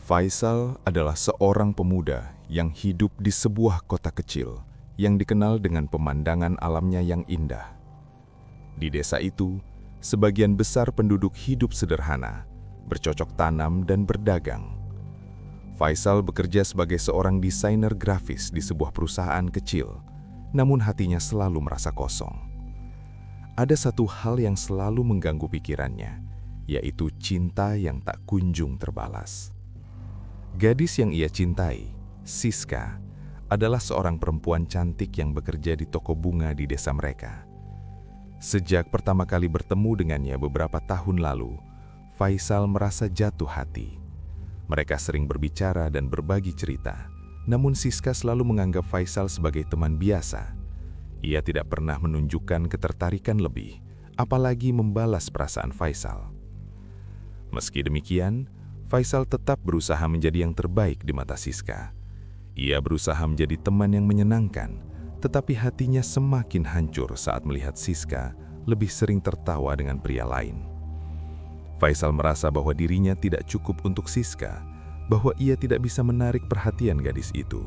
Faisal adalah seorang pemuda yang hidup di sebuah kota kecil yang dikenal dengan pemandangan alamnya yang indah. Di desa itu, sebagian besar penduduk hidup sederhana, bercocok tanam dan berdagang. Faisal bekerja sebagai seorang desainer grafis di sebuah perusahaan kecil, namun hatinya selalu merasa kosong. Ada satu hal yang selalu mengganggu pikirannya, yaitu cinta yang tak kunjung terbalas. Gadis yang ia cintai, Siska, adalah seorang perempuan cantik yang bekerja di toko bunga di desa mereka. Sejak pertama kali bertemu dengannya beberapa tahun lalu, Faisal merasa jatuh hati. Mereka sering berbicara dan berbagi cerita, namun Siska selalu menganggap Faisal sebagai teman biasa. Ia tidak pernah menunjukkan ketertarikan lebih, apalagi membalas perasaan Faisal. Meski demikian, Faisal tetap berusaha menjadi yang terbaik di mata Siska. Ia berusaha menjadi teman yang menyenangkan, tetapi hatinya semakin hancur saat melihat Siska lebih sering tertawa dengan pria lain. Faisal merasa bahwa dirinya tidak cukup untuk Siska, bahwa ia tidak bisa menarik perhatian gadis itu.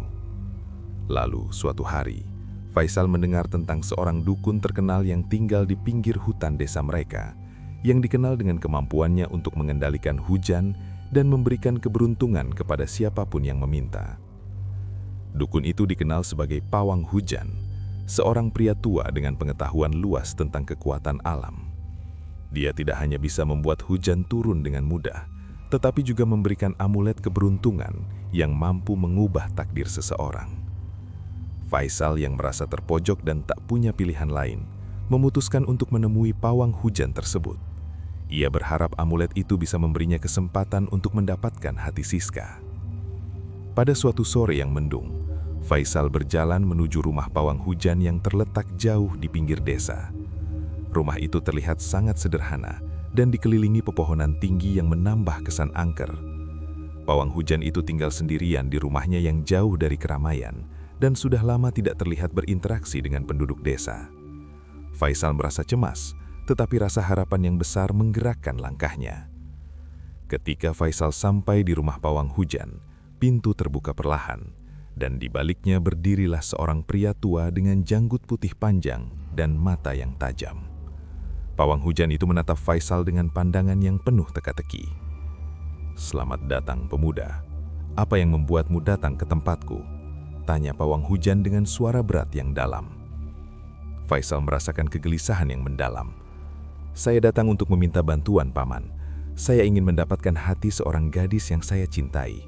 Lalu, suatu hari, Faisal mendengar tentang seorang dukun terkenal yang tinggal di pinggir hutan desa mereka, yang dikenal dengan kemampuannya untuk mengendalikan hujan dan memberikan keberuntungan kepada siapapun yang meminta. Dukun itu dikenal sebagai Pawang Hujan, seorang pria tua dengan pengetahuan luas tentang kekuatan alam. Dia tidak hanya bisa membuat hujan turun dengan mudah, tetapi juga memberikan amulet keberuntungan yang mampu mengubah takdir seseorang. Faisal yang merasa terpojok dan tak punya pilihan lain, memutuskan untuk menemui Pawang Hujan tersebut. Ia berharap amulet itu bisa memberinya kesempatan untuk mendapatkan hati Siska. Pada suatu sore yang mendung, Faisal berjalan menuju rumah Pawang Hujan yang terletak jauh di pinggir desa. Rumah itu terlihat sangat sederhana dan dikelilingi pepohonan tinggi yang menambah kesan angker. Pawang Hujan itu tinggal sendirian di rumahnya yang jauh dari keramaian dan sudah lama tidak terlihat berinteraksi dengan penduduk desa. Faisal merasa cemas, tetapi rasa harapan yang besar menggerakkan langkahnya. Ketika Faisal sampai di rumah Pawang Hujan, pintu terbuka perlahan, dan di baliknya berdirilah seorang pria tua dengan janggut putih panjang dan mata yang tajam. Pawang Hujan itu menatap Faisal dengan pandangan yang penuh teka-teki. "Selamat datang, pemuda. Apa yang membuatmu datang ke tempatku?" tanya Pawang Hujan dengan suara berat yang dalam. Faisal merasakan kegelisahan yang mendalam. "Saya datang untuk meminta bantuan, Paman. Saya ingin mendapatkan hati seorang gadis yang saya cintai.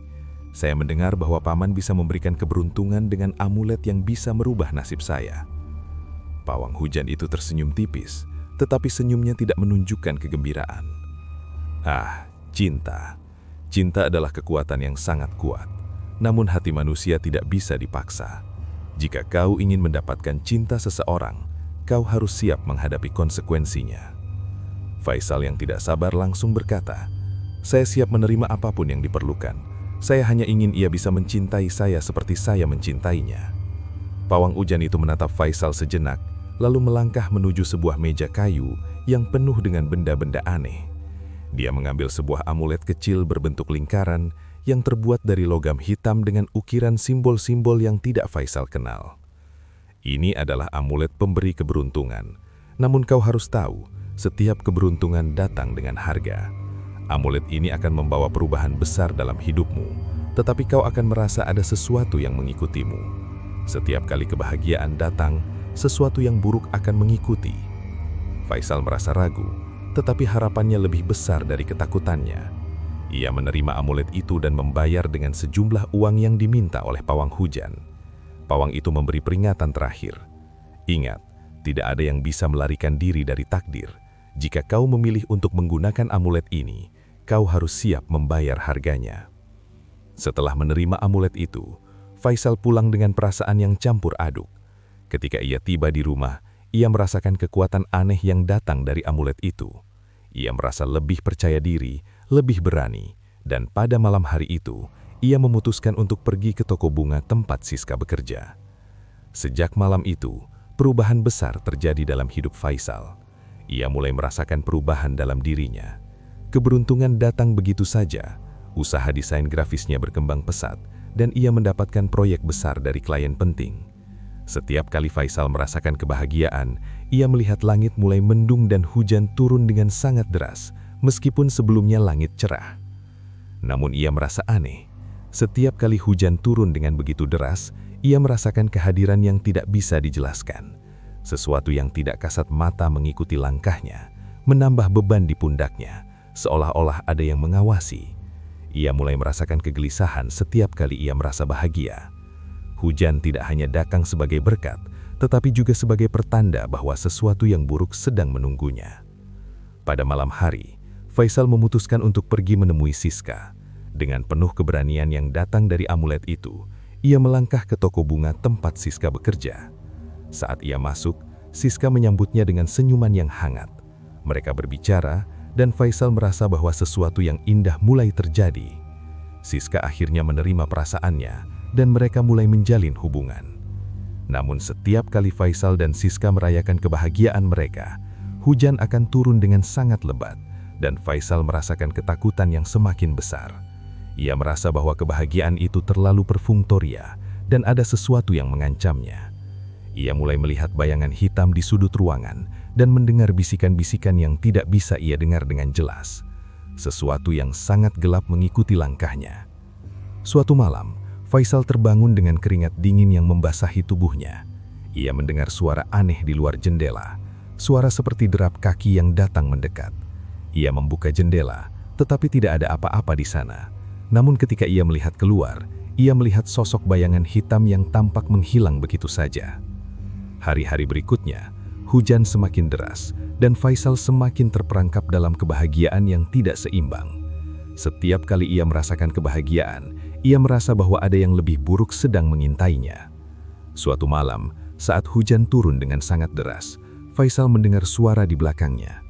Saya mendengar bahwa Paman bisa memberikan keberuntungan dengan amulet yang bisa merubah nasib saya." Pawang Hujan itu tersenyum tipis, tetapi senyumnya tidak menunjukkan kegembiraan. "Ah, cinta. Cinta adalah kekuatan yang sangat kuat. Namun hati manusia tidak bisa dipaksa. Jika kau ingin mendapatkan cinta seseorang, kau harus siap menghadapi konsekuensinya." Faisal yang tidak sabar langsung berkata, "Saya siap menerima apapun yang diperlukan. Saya hanya ingin ia bisa mencintai saya seperti saya mencintainya." Pawang Hujan itu menatap Faisal sejenak, lalu melangkah menuju sebuah meja kayu yang penuh dengan benda-benda aneh. Dia mengambil sebuah amulet kecil berbentuk lingkaran yang terbuat dari logam hitam dengan ukiran simbol-simbol yang tidak Faisal kenal. "Ini adalah amulet pemberi keberuntungan. Namun kau harus tahu, setiap keberuntungan datang dengan harga. Amulet ini akan membawa perubahan besar dalam hidupmu, tetapi kau akan merasa ada sesuatu yang mengikutimu. Setiap kali kebahagiaan datang, sesuatu yang buruk akan mengikuti." Faisal merasa ragu, tetapi harapannya lebih besar dari ketakutannya. Ia menerima amulet itu dan membayar dengan sejumlah uang yang diminta oleh Pawang Hujan. Pawang itu memberi peringatan terakhir. "Ingat, tidak ada yang bisa melarikan diri dari takdir. Jika kau memilih untuk menggunakan amulet ini, kau harus siap membayar harganya." Setelah menerima amulet itu, Faisal pulang dengan perasaan yang campur aduk. Ketika ia tiba di rumah, ia merasakan kekuatan aneh yang datang dari amulet itu. Ia merasa lebih percaya diri, lebih berani, dan pada malam hari itu, ia memutuskan untuk pergi ke toko bunga tempat Siska bekerja. Sejak malam itu, perubahan besar terjadi dalam hidup Faisal. Ia mulai merasakan perubahan dalam dirinya. Keberuntungan datang begitu saja, Usaha desain grafisnya berkembang pesat, dan ia mendapatkan proyek besar dari klien penting. Setiap kali Faisal merasakan kebahagiaan, ia melihat langit mulai mendung dan hujan turun dengan sangat deras, meskipun sebelumnya langit cerah. Namun ia merasa aneh. Setiap kali hujan turun dengan begitu deras, ia merasakan kehadiran yang tidak bisa dijelaskan. Sesuatu yang tidak kasat mata mengikuti langkahnya, menambah beban di pundaknya, seolah-olah ada yang mengawasi. Ia mulai merasakan kegelisahan setiap kali ia merasa bahagia. Hujan tidak hanya datang sebagai berkat, tetapi juga sebagai pertanda bahwa sesuatu yang buruk sedang menunggunya. Pada malam hari, Faisal memutuskan untuk pergi menemui Siska. Dengan penuh keberanian yang datang dari amulet itu, ia melangkah ke toko bunga tempat Siska bekerja. Saat ia masuk, Siska menyambutnya dengan senyuman yang hangat. Mereka berbicara, dan Faisal merasa bahwa sesuatu yang indah mulai terjadi. Siska akhirnya menerima perasaannya, dan mereka mulai menjalin hubungan. Namun setiap kali Faisal dan Siska merayakan kebahagiaan mereka, hujan akan turun dengan sangat lebat, dan Faisal merasakan ketakutan yang semakin besar. Ia merasa bahwa kebahagiaan itu terlalu perfunctoria, dan ada sesuatu yang mengancamnya. Ia mulai melihat bayangan hitam di sudut ruangan dan mendengar bisikan-bisikan yang tidak bisa ia dengar dengan jelas. Sesuatu yang sangat gelap mengikuti langkahnya. Suatu malam, Faisal terbangun dengan keringat dingin yang membasahi tubuhnya. Ia mendengar suara aneh di luar jendela, suara seperti derap kaki yang datang mendekat. Ia membuka jendela, tetapi tidak ada apa-apa di sana. Namun ketika ia melihat keluar, ia melihat sosok bayangan hitam yang tampak menghilang begitu saja. Hari-hari berikutnya, hujan semakin deras, dan Faisal semakin terperangkap dalam kebahagiaan yang tidak seimbang. Setiap kali ia merasakan kebahagiaan, ia merasa bahwa ada yang lebih buruk sedang mengintainya. Suatu malam, saat hujan turun dengan sangat deras, Faisal mendengar suara di belakangnya.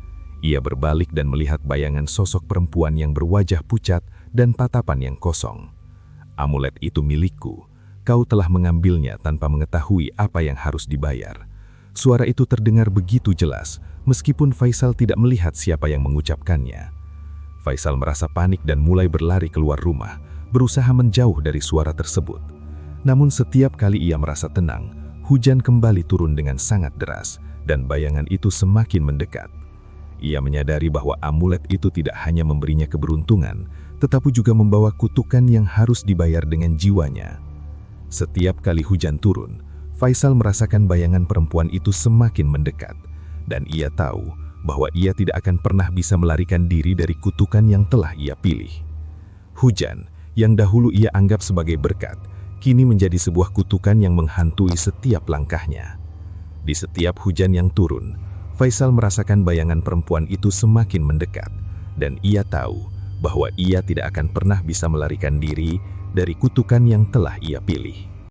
Ia berbalik dan melihat bayangan sosok perempuan yang berwajah pucat dan tatapan yang kosong. "Amulet itu milikku. Kau telah mengambilnya tanpa mengetahui apa yang harus dibayar." Suara itu terdengar begitu jelas, meskipun Faisal tidak melihat siapa yang mengucapkannya. Faisal merasa panik dan mulai berlari keluar rumah, berusaha menjauh dari suara tersebut. Namun setiap kali ia merasa tenang, hujan kembali turun dengan sangat deras, dan bayangan itu semakin mendekat. Ia menyadari bahwa amulet itu tidak hanya memberinya keberuntungan, tetapi juga membawa kutukan yang harus dibayar dengan jiwanya. Setiap kali hujan turun, Faisal merasakan bayangan perempuan itu semakin mendekat, dan ia tahu bahwa ia tidak akan pernah bisa melarikan diri dari kutukan yang telah ia pilih. Hujan, yang dahulu ia anggap sebagai berkat, kini menjadi sebuah kutukan yang menghantui setiap langkahnya. Di setiap hujan yang turun, Faisal merasakan bayangan perempuan itu semakin mendekat, dan ia tahu bahwa ia tidak akan pernah bisa melarikan diri dari kutukan yang telah ia pilih.